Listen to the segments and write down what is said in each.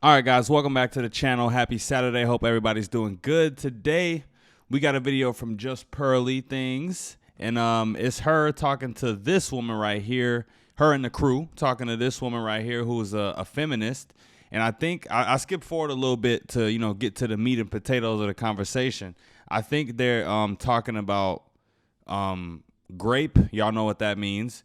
All right, guys, welcome back to the channel. Happy Saturday. Hope everybody's doing good. Today, we got a video from Just Pearly Things, and it's her talking to this woman right here, her and the crew talking to this woman right here who's a feminist. And I think I skipped forward a little bit to, get to the meat and potatoes of the conversation. I think they're talking about grape. Y'all know what that means.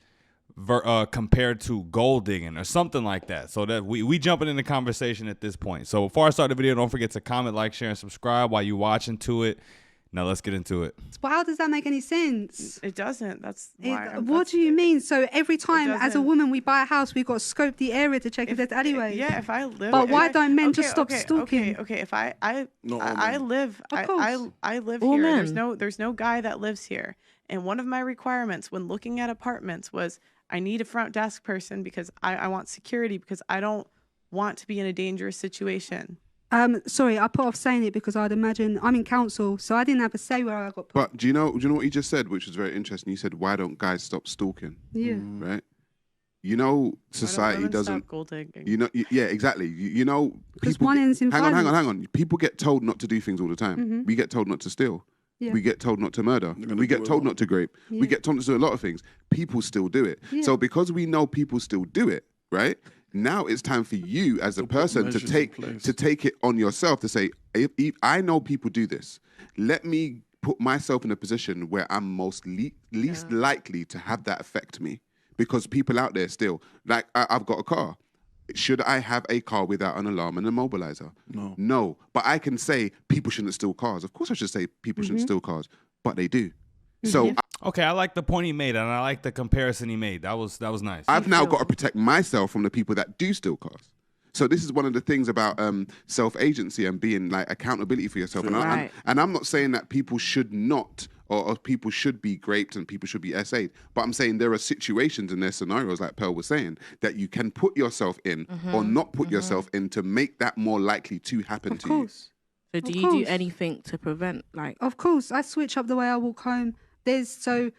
Compared to gold digging or something like that. So that we jumping in the conversation at this point. So before I start the video, don't forget to comment, like, share, and subscribe while you watching to it. Now let's get into it. But how does that make any sense? It doesn't. That's why. What do you mean? So every time as a woman we buy a house, we've got to scope the area to check if there's alleyways. Yeah, if I live. But why don't men just stop stalking? Okay. If I live, I live All here. men. There's no guy that lives here. And one of my requirements when looking at apartments was I need a front desk person because I want security because I don't want to be in a dangerous situation. Sorry, I put off saying it because I'd imagine I'm in council, so I didn't have a say where I got put. But do you know what you just said, which was very interesting? You said, "Why don't guys stop stalking?" Yeah. Right. Society doesn't. Stop gold digging? Yeah, exactly. Because people. one ends in Hang on. People get told not to do things all the time. We get told not to steal. Yeah. We get told not to murder. We get told not to grape. Yeah. We get told to do a lot of things. People still do it. Yeah. So because we know people still do it, right? Now it's time for you as a person to take it on yourself to say, if I know people do this, let me put myself in a position where I'm least likely to have that affect me. Because people out there still, like I've got a car. Should I have a car without an alarm and a mobilizer? No. But I can say people shouldn't steal cars. Of course I should say people shouldn't steal cars, but they do. So Okay, I like the point he made, and I like the comparison he made. That was nice. I've now got to protect myself from the people that do steal cars. So this is one of the things about self-agency and being like accountability for yourself. And, I'm not saying that people should not or people should be graped and people should be SA'd. But I'm saying there are situations and there's scenarios, like Pearl was saying, that you can put yourself in or not put yourself in to make that more likely to happen to you. So do you do anything to prevent, like? Of course, I switch up the way I walk home. To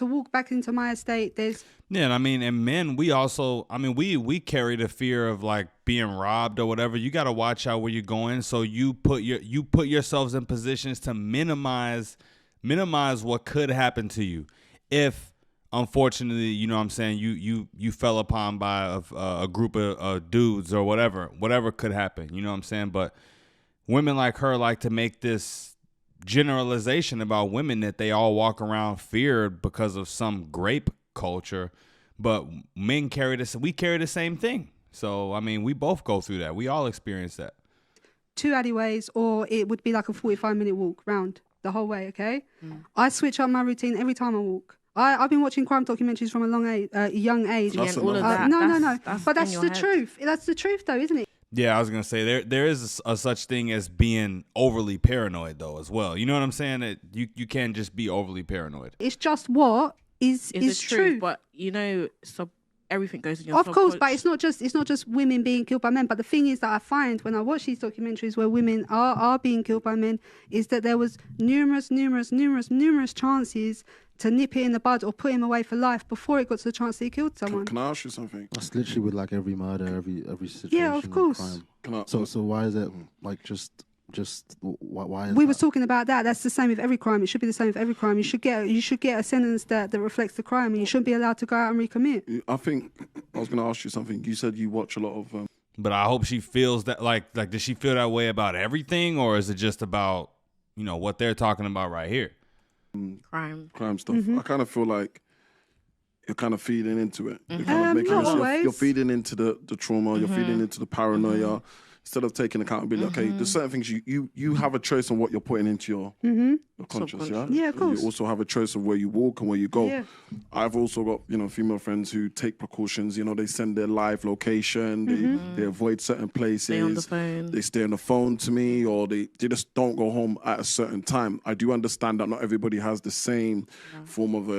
walk back into my estate, Yeah, and I mean, and men, we also, we carry the fear of like being robbed or whatever. You got to watch out where you're going. So you put yourselves in positions to minimize what could happen to you if, unfortunately, you fell upon by a group of dudes or whatever could happen. You know what I'm saying? But women like her like to make this generalization about women that they all walk around feared because of some grape culture, but men carry the same thing. So we both go through that. We all experience that. 2 alleyways, or it would be like a 45-minute walk round the whole way. Okay, I switch up my routine every time I walk. I've been watching crime documentaries from a young age. All of that. No. But that's the truth. That's the truth, though, isn't it? Yeah, I was gonna say there is a such thing as being overly paranoid though as well. You know what I'm saying? That you can't just be overly paranoid. It's just what is true, but so everything goes in your. Of course, but it's not just women being killed by men. But the thing is that I find when I watch these documentaries where women are being killed by men is that there was numerous chances to nip it in the bud or put him away for life before it got to the chance that he killed someone. Can I ask you something? That's literally with like every murder, every situation. Yeah, of course. Crime. So why is it like just why is we were talking about that. That's the same with every crime. It should be the same with every crime. You should get a sentence that reflects the crime, and you shouldn't be allowed to go out and recommit. I think I was going to ask you something. You said you watch a lot of. But I hope she feels that like does she feel that way about everything, or is it just about what they're talking about right here? Crime stuff. I kind of feel like you're kind of feeding into it. You're kind of making you're feeding into the trauma. You're feeding into the paranoia. Instead of taking accountability, okay, there's certain things you have a choice on what you're putting into your conscious, yeah? Yeah, of course. You also have a choice of where you walk and where you go. Yeah. I've also got, female friends who take precautions, they send their live location, they avoid certain places. Stay on the phone. They stay on the phone to me, or they just don't go home at a certain time. I do understand that not everybody has the same form of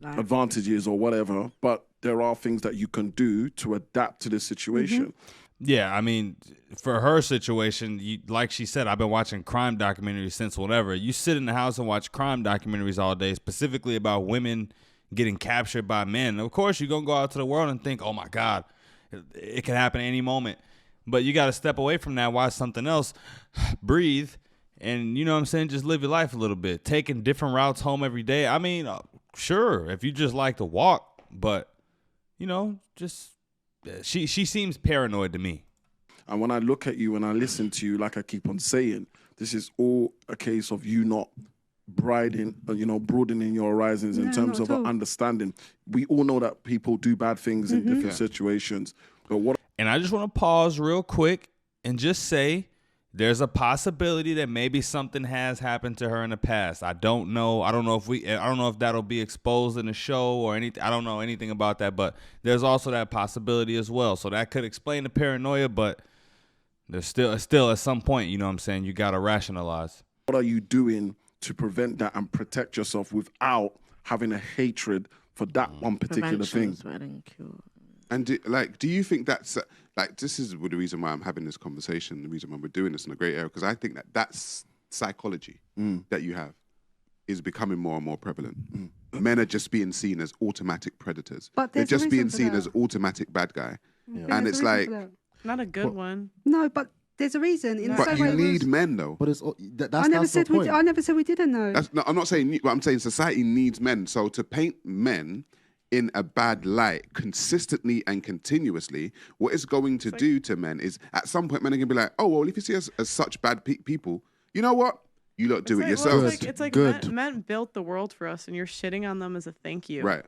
advantages or whatever, but there are things that you can do to adapt to this situation. Yeah, for her situation, like she said, I've been watching crime documentaries since whatever. You sit in the house and watch crime documentaries all day, specifically about women getting captured by men. Of course, you're going to go out to the world and think, oh, my God, it can happen at any moment. But you got to step away from that, watch something else, breathe, and you know what I'm saying, just live your life a little bit. Taking different routes home every day. I mean, sure, if you just like to walk, but, you know, just she seems paranoid to me. And when I look at you and I listen to you, like I keep on saying, this is all a case of you not broadening your horizons in terms of understanding. We all know that people do bad things in different situations. But And I just want to pause real quick and just say there's a possibility that maybe something has happened to her in the past. I don't know. I don't know if that'll be exposed in the show or anything. I don't know anything about that, but there's also that possibility as well. So that could explain the paranoia, but there's still at some point, you know what I'm saying, you got to rationalize. What are you doing to prevent that and protect yourself without having a hatred for that one particular thing? And do you think that's this is the reason why I'm having this conversation, the reason why we're doing this in a great area, because I think that's psychology that you have is becoming more and more prevalent. Men are just being seen as automatic predators. But they're just being seen as automatic bad guy. And it's like, not a good one. No, but there's a reason. But you need men, though. But it's I never said we didn't know. I'm not saying, but I'm saying society needs men. So to paint men in a bad light consistently and continuously, what it's going to do to men is at some point men are going to be like, oh, well, if you see us as such bad people, you know what? You lot do it yourselves. It's like men built the world for us and you're shitting on them as a thank you. Right.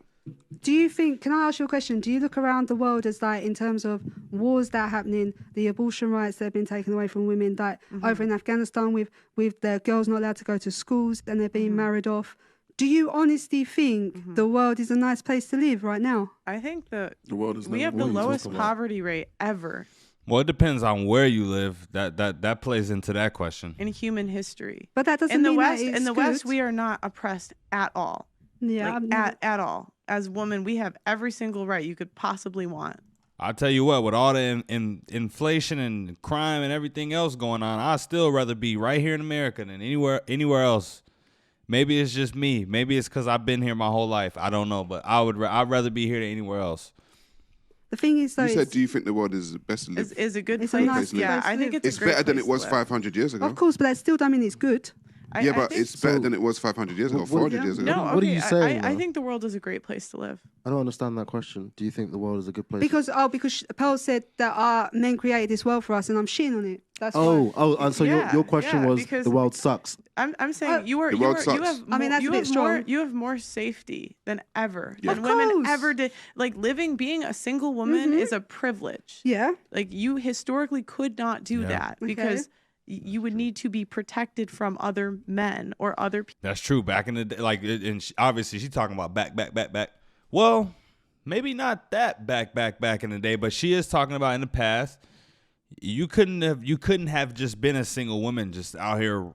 Do you think, can I ask you a question? Do you look around the world as like, in terms of wars that are happening, the abortion rights that have been taken away from women, like over in Afghanistan with the girls not allowed to go to schools and they're being married off? Do you honestly think the world is a nice place to live right now? I think the world is. We have the lowest poverty rate ever. Well, it depends on where you live. That plays into that question. In human history. But that doesn't in the mean West. that it's in the good. West, we are not oppressed at all. Yeah, at all. As women, we have every single right you could possibly want. I'll tell you what, with all the inflation and crime and everything else going on, I'd still rather be right here in America than anywhere else. Maybe it's just me. Maybe it's because I've been here my whole life. I don't know, but I'd rather be here than anywhere else. The thing is, though, you said, do you think the world is the best to live? Is a good It's place. a nice place Yeah, to I think live. it's a great better than place it was to live. 500 years ago. of course, but that still don't mean it's good. It's better than it was 500 years ago, 400 years ago. No, What are you saying, I though? think the world is a great place to live. I don't understand that question. Do you think the world is a good place? Because Pearl said that our men created this world for us, and I'm shitting on it. That's why. And so your question was because the world sucks. I'm saying you sucks. have I mean, that's a bit strong. You have more safety than ever. Yeah. Than Of women course. ever did. Like being a single woman is a privilege. Yeah. Like you historically could not do that because you would need to be protected from other men or other people. That's true. Back in the day, obviously she's talking about back. Well, maybe not that back in the day, but she is talking about in the past. You couldn't have just been a single woman just out here,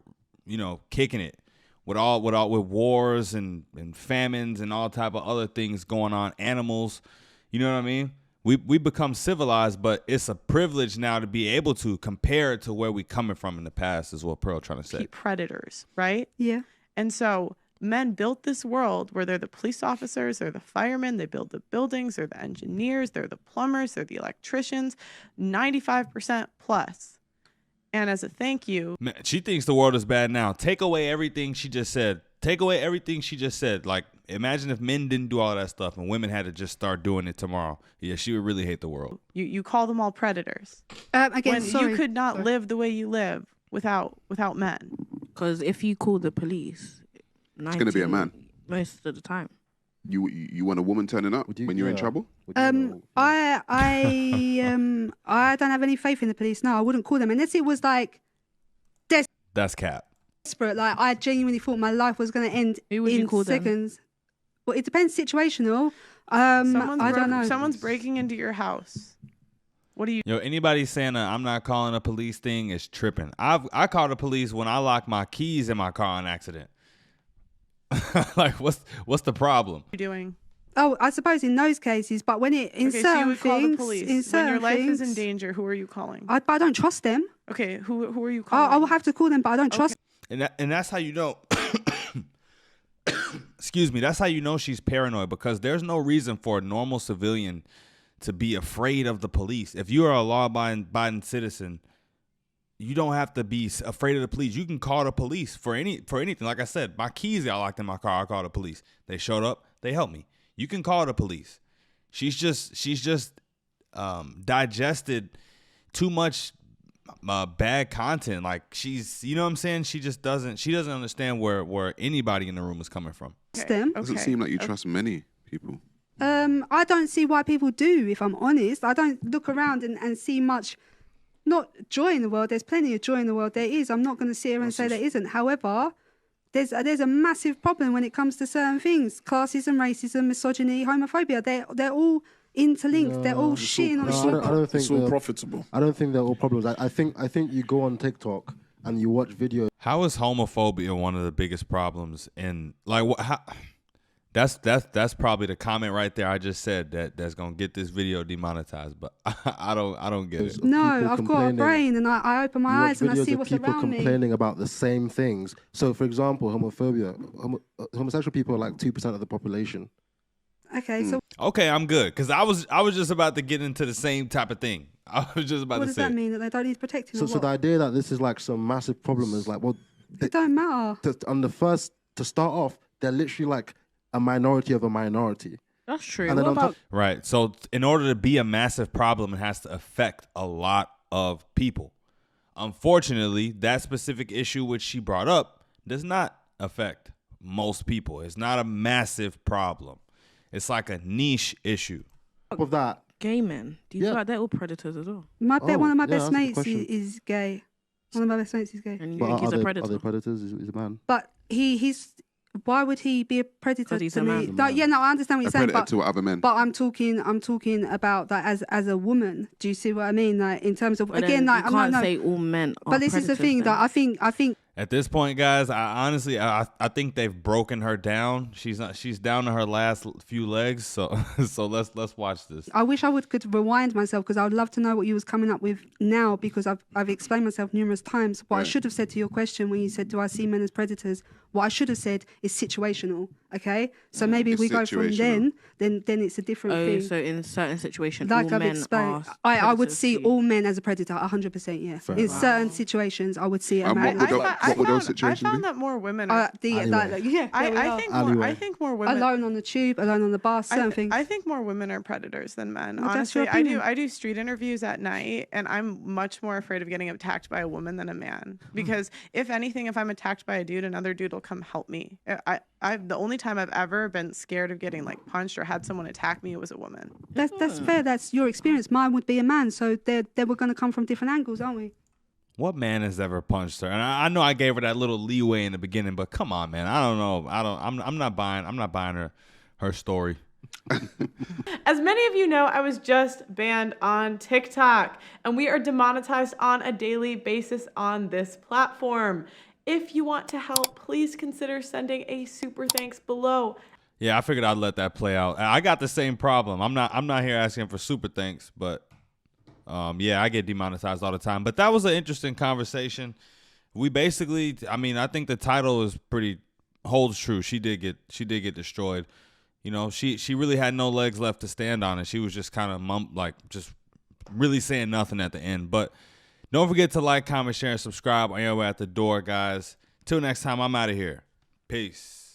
kicking it with wars and famines and all type of other things going on, animals. You know what I mean? We become civilized, but it's a privilege now to be able to compare it to where we coming from in the past, is what Pearl trying to say. Predators, right? Yeah. And so men built this world where they're the police officers, they're the firemen, they build the buildings, they're the engineers, they're the plumbers, they're the electricians, 95% plus. And as a thank you. Man, she thinks the world is bad now. Take away everything she just said. Like, imagine if men didn't do all that stuff and women had to just start doing it tomorrow. Yeah, she would really hate the world. You call them all predators. Again, You could not live the way you live without men. Because if you call the police, It's going to be a man. most of the time. You want a woman turning up when you're in trouble? I don't have any faith in the police. No, I wouldn't call them unless it was like That's cap. desperate. Like I genuinely thought my life was going to end Who would you in call them? seconds. Well, it depends situational. I don't know. Someone's breaking into your house. What do you? Anybody saying I'm not calling a police thing is tripping. I call the police when I lock my keys in my car on accident. Like, what's the problem? Doing? Oh, I suppose in those cases, but when it in Okay, so you certain would call the things, police in when certain your life is things, in danger. Who are you calling? but I don't trust them. Okay, who are you calling? I will have to call them, but I don't trust. And that's how you know. Excuse me. That's how you know she's paranoid, because there's no reason for a normal civilian to be afraid of the police. If you are a law-abiding citizen, you don't have to be afraid of the police. You can call the police for anything. Like I said, my keys got locked in my car. I called the police. They showed up. They helped me. You can call the police. She's just digested too much bad content. Like she's, you know what I'm saying? She doesn't understand where anybody in the room is coming from. Them. Doesn't seem like you trust many people. I don't see why people do, if I'm honest. I don't look around and see much, not joy in the world. There's plenty of joy in the world. There is. I'm not going to sit here and say there isn't. However, there's a massive problem when it comes to certain things. Classism, racism, misogyny, homophobia. They're all interlinked. They're all shitting on shit. I don't think it's all profitable. I don't think they're all problems. I think you go on TikTok and you watch videos. How is homophobia one of the biggest problems in that's probably the comment right there I just said that's gonna get this video demonetized, but I don't get it. No, I've got a brain and I open my eyes and I see what's around me. People complaining about the same things. So, for example, homosexual people are like 2% of the population. Okay, so okay, I'm good because I was just about to get into the same type of thing. I was just about what to does say. that mean, that they don't need protecting? So the idea that this is like some massive problem is like, well, it don't matter. To start off, they're literally like a minority of a minority. That's true. And then What about Right. So in order to be a massive problem, it has to affect a lot of people. Unfortunately, that specific issue which she brought up does not affect most people. It's not a massive problem. It's like a niche issue. With that, gay men? Do you feel like they're all predators as well? One of my best that's a mates question. is gay. One of my best mates is gay. And you but think he's a predator? Are they predators? He's a man. But he's why would he be a predator 'Cause he's to a me? man. No, I understand what you're A saying, predator but to other men. But I'm talking about that as a woman. Do you see what I mean? Like in terms of But again, then like you can't no. say all men are But this is the predators thing then. that I think At this point, guys, I honestly think they've broken her down. She's down to her last few legs. So let's watch this. I wish I could rewind myself because I would love to know what you was coming up with now because I've explained myself numerous times. What I should have said to your question when you said, "Do I see men as predators?" What I should have said is situational. Okay, so maybe if It's we go from then it's a different thing. So in certain situations, Like all I've men explained, are I would predators see to you. all men as a predator, 100%. Yeah, in certain situations, I would see it. And what would those I situations found be? that more women are. I think more women alone on the tube, alone on the bus, certain things. I think more women are predators than men. Well, that's Honestly, your opinion. I do street interviews at night, and I'm much more afraid of getting attacked by a woman than a man. Because if anything, if I'm attacked by a dude, another dude will come help me. The only time I've ever been scared of getting like punched or had someone attack me, it was a woman. That's fair. That's your experience. Mine would be a man, so they were going to come from different angles, aren't we? What man has ever punched her? And I know I gave her that little leeway in the beginning, but come on, man. I don't know. I'm not buying her story. As many of you know, I was just banned on TikTok, and we are demonetized on a daily basis on this platform. If you want to help, please consider sending a super thanks below. Yeah, I figured I'd let that play out. I got the same problem. I'm not here asking for super thanks, but yeah, I get demonetized all the time. But that was an interesting conversation. We basically, I think the title is holds true. She did get destroyed. You know, she really had no legs left to stand on, and she was just kind of just really saying nothing at the end. But don't forget to like, comment, share, and subscribe on your way out the door, guys. Till next time, I'm out of here. Peace.